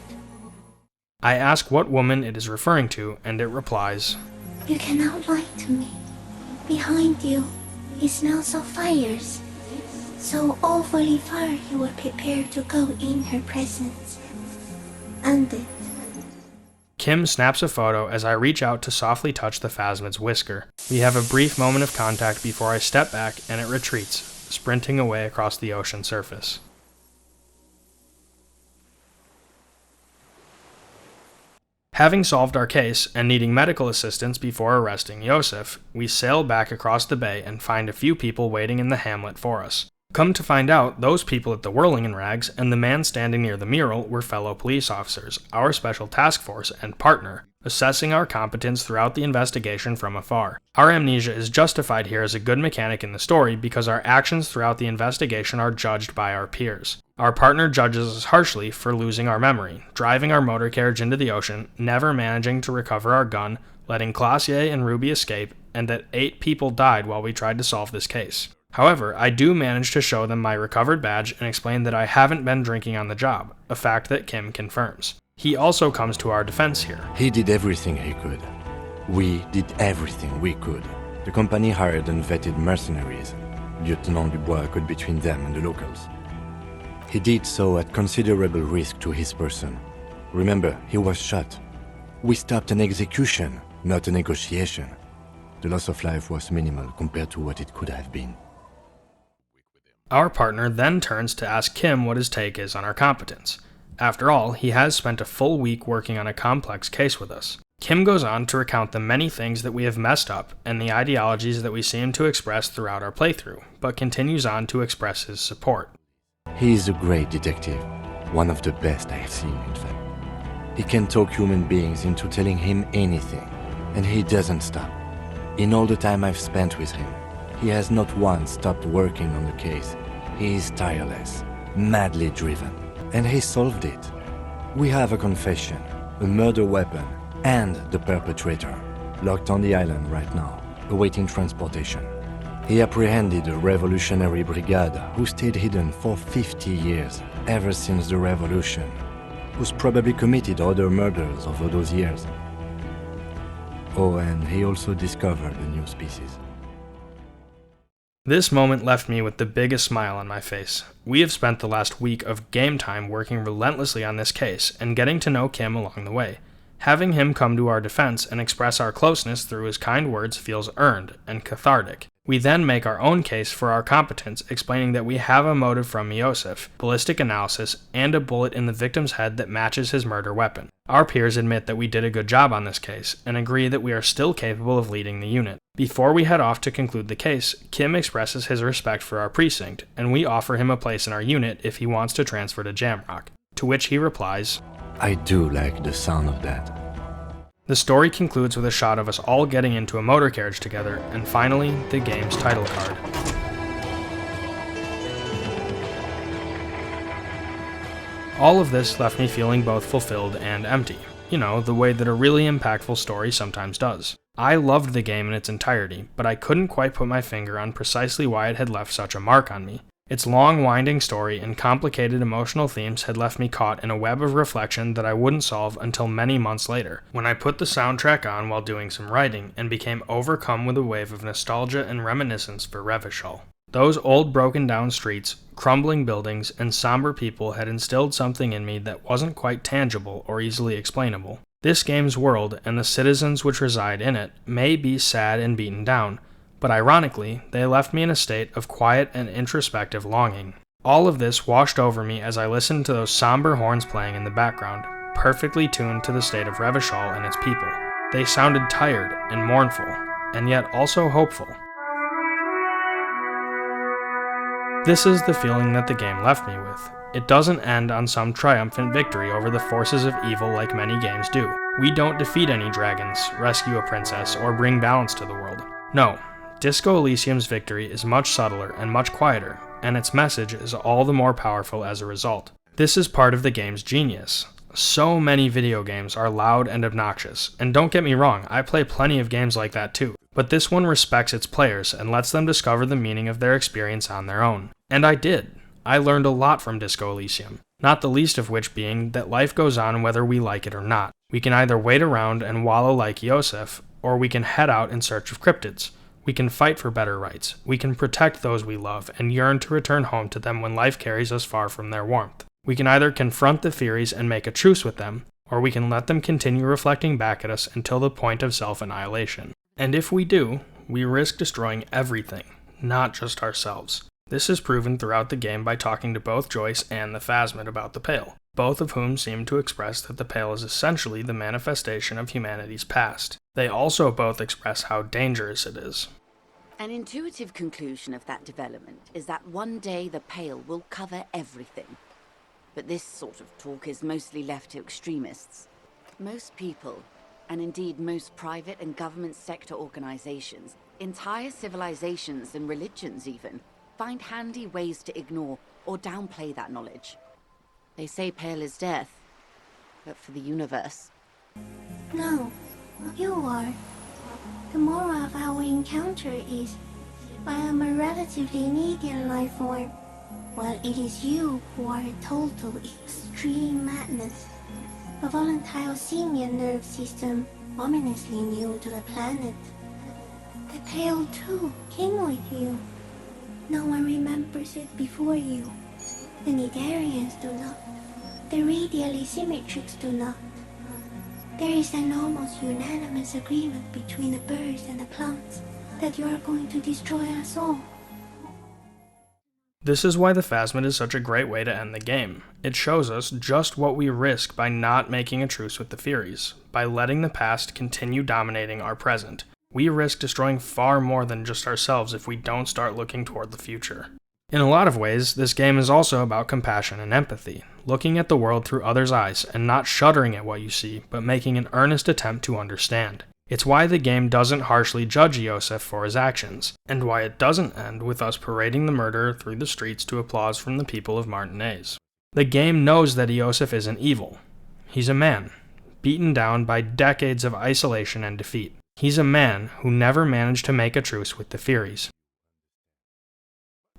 I ask what woman it is referring to, and it replies, You cannot lie to me. Behind you, he smells of fires. So awfully far you were prepared to go in her presence. And it. Kim snaps a photo as I reach out to softly touch the phasmid's whisker. We have a brief moment of contact before I step back and it retreats, sprinting away across the ocean surface. Having solved our case and needing medical assistance before arresting Yosef, we sail back across the bay and find a few people waiting in the hamlet for us. Come to find out, those people at the Whirling in Rags and the man standing near the mural were fellow police officers, our special task force and partner, assessing our competence throughout the investigation from afar. Our amnesia is justified here as a good mechanic in the story because our actions throughout the investigation are judged by our peers. Our partner judges us harshly for losing our memory, driving our motor carriage into the ocean, never managing to recover our gun, letting Classier and Ruby escape, and that 8 people died while we tried to solve this case. However, I do manage to show them my recovered badge and explain that I haven't been drinking on the job, a fact that Kim confirms. He also comes to our defense here. He did everything he could. We did everything we could. The company hired and vetted mercenaries. Lieutenant Dubois got between them and the locals. He did so at considerable risk to his person. Remember, he was shot. We stopped an execution, not a negotiation. The loss of life was minimal compared to what it could have been. Our partner then turns to ask Kim what his take is on our competence. After all, he has spent a full week working on a complex case with us. Kim goes on to recount the many things that we have messed up and the ideologies that we seem to express throughout our playthrough, but continues on to express his support. He is a great detective, one of the best I have seen, in fact. He can talk human beings into telling him anything, and he doesn't stop. In all the time I've spent with him, he has not once stopped working on the case. He is tireless, madly driven, and he solved it. We have a confession, a murder weapon, and the perpetrator, locked on the island right now, awaiting transportation. He apprehended a revolutionary brigade who stayed hidden for 50 years, ever since the revolution, who's probably committed other murders over those years. Oh, and he also discovered a new species. This moment left me with the biggest smile on my face. We have spent the last week of game time working relentlessly on this case and getting to know Kim along the way. Having him come to our defense and express our closeness through his kind words feels earned and cathartic. We then make our own case for our competence, explaining that we have a motive from Yosef, ballistic analysis, and a bullet in the victim's head that matches his murder weapon. Our peers admit that we did a good job on this case, and agree that we are still capable of leading the unit. Before we head off to conclude the case, Kim expresses his respect for our precinct, and we offer him a place in our unit if he wants to transfer to Jamrock, to which he replies, I do like the sound of that. The story concludes with a shot of us all getting into a motor carriage together, and finally, the game's title card. All of this left me feeling both fulfilled and empty. You know, the way that a really impactful story sometimes does. I loved the game in its entirety, but I couldn't quite put my finger on precisely why it had left such a mark on me. Its long, winding story and complicated emotional themes had left me caught in a web of reflection that I wouldn't solve until many months later, when I put the soundtrack on while doing some writing and became overcome with a wave of nostalgia and reminiscence for Revachol. Those old broken-down streets, crumbling buildings, and somber people had instilled something in me that wasn't quite tangible or easily explainable. This game's world, and the citizens which reside in it, may be sad and beaten down, but ironically, they left me in a state of quiet and introspective longing. All of this washed over me as I listened to those somber horns playing in the background, perfectly tuned to the state of Revachol and its people. They sounded tired and mournful, and yet also hopeful. This is the feeling that the game left me with. It doesn't end on some triumphant victory over the forces of evil like many games do. We don't defeat any dragons, rescue a princess, or bring balance to the world. No. Disco Elysium's victory is much subtler and much quieter, and its message is all the more powerful as a result. This is part of the game's genius. So many video games are loud and obnoxious, and don't get me wrong, I play plenty of games like that too, but this one respects its players and lets them discover the meaning of their experience on their own. And I did. I learned a lot from Disco Elysium. not the least of which being that life goes on whether we like it or not. We can either wait around and wallow like Iosef, or we can head out in search of cryptids. We can fight for better rights. We can protect those we love and yearn to return home to them when life carries us far from their warmth. We can either confront the Furies and make a truce with them, or we can let them continue reflecting back at us until the point of self-annihilation. And if we do, we risk destroying everything, not just ourselves. This is proven throughout the game by talking to both Joyce and the Phasmid about the Pale, both of whom seem to express that the Pale is essentially the manifestation of humanity's past. They also both express how dangerous it is. An intuitive conclusion of that development is that one day the Pale will cover everything. But this sort of talk is mostly left to extremists. Most people, and indeed most private and government sector organizations, entire civilizations and religions even, find handy ways to ignore or downplay that knowledge. They say Pale is death, but for the universe. No, you are. The moral of our encounter is, I am a relatively immediate life form, while it is you who are a total extreme madness. A volatile simian nerve system ominously new to the planet. The Pale too came with you. No one remembers it before you. The Nidarians do not. The radially symmetrics do not. There is an almost unanimous agreement between the birds and the plants that you are going to destroy us all. This is why the Phasmid is such a great way to end the game. It shows us just what we risk by not making a truce with the Furies, by letting the past continue dominating our present. We risk destroying far more than just ourselves if we don't start looking toward the future. In a lot of ways, this game is also about compassion and empathy, looking at the world through others' eyes and not shuddering at what you see, but making an earnest attempt to understand. It's why the game doesn't harshly judge Iosef for his actions, and why it doesn't end with us parading the murderer through the streets to applause from the people of Martinez. The game knows that Iosef isn't evil. He's a man, beaten down by decades of isolation and defeat. He's a man who never managed to make a truce with the Furies.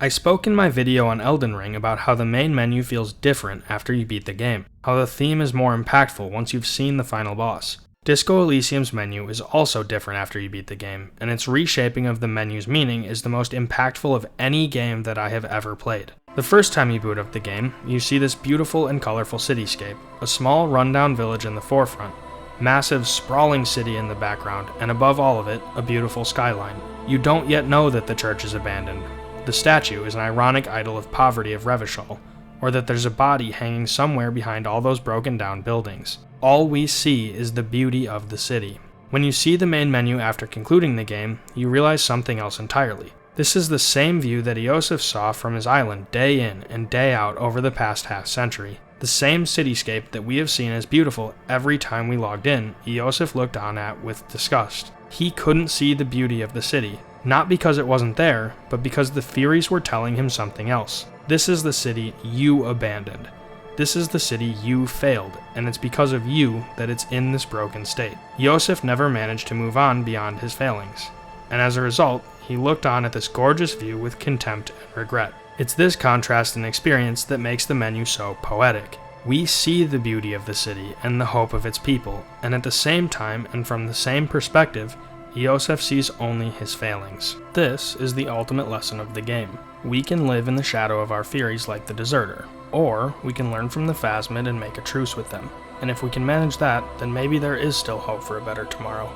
I spoke in my video on Elden Ring about how the main menu feels different after you beat the game, how the theme is more impactful once you've seen the final boss. Disco Elysium's menu is also different after you beat the game, and its reshaping of the menu's meaning is the most impactful of any game that I have ever played. The first time you boot up the game, you see this beautiful and colorful cityscape, a small rundown village in the forefront, massive sprawling city in the background, and above all of it, a beautiful skyline. You don't yet know that the church is abandoned. The statue is an ironic idol of poverty of Revachol, or that there's a body hanging somewhere behind all those broken down buildings. All we see is the beauty of the city. When you see the main menu after concluding the game, you realize something else entirely. This is the same view that Iosef saw from his island day in and day out over the past half-century. The same cityscape that we have seen as beautiful every time we logged in, Iosef looked on at with disgust. He couldn't see the beauty of the city, not because it wasn't there, but because the Furies were telling him something else. This is the city you abandoned. This is the city you failed, and it's because of you that it's in this broken state. Iosef never managed to move on beyond his failings, and as a result, he looked on at this gorgeous view with contempt and regret. It's this contrast in experience that makes the menu so poetic. We see the beauty of the city and the hope of its people, and at the same time and from the same perspective, Iosef sees only his failings. This is the ultimate lesson of the game. We can live in the shadow of our Furies like the Deserter, or we can learn from the Phasmid and make a truce with them. And if we can manage that, then maybe there is still hope for a better tomorrow.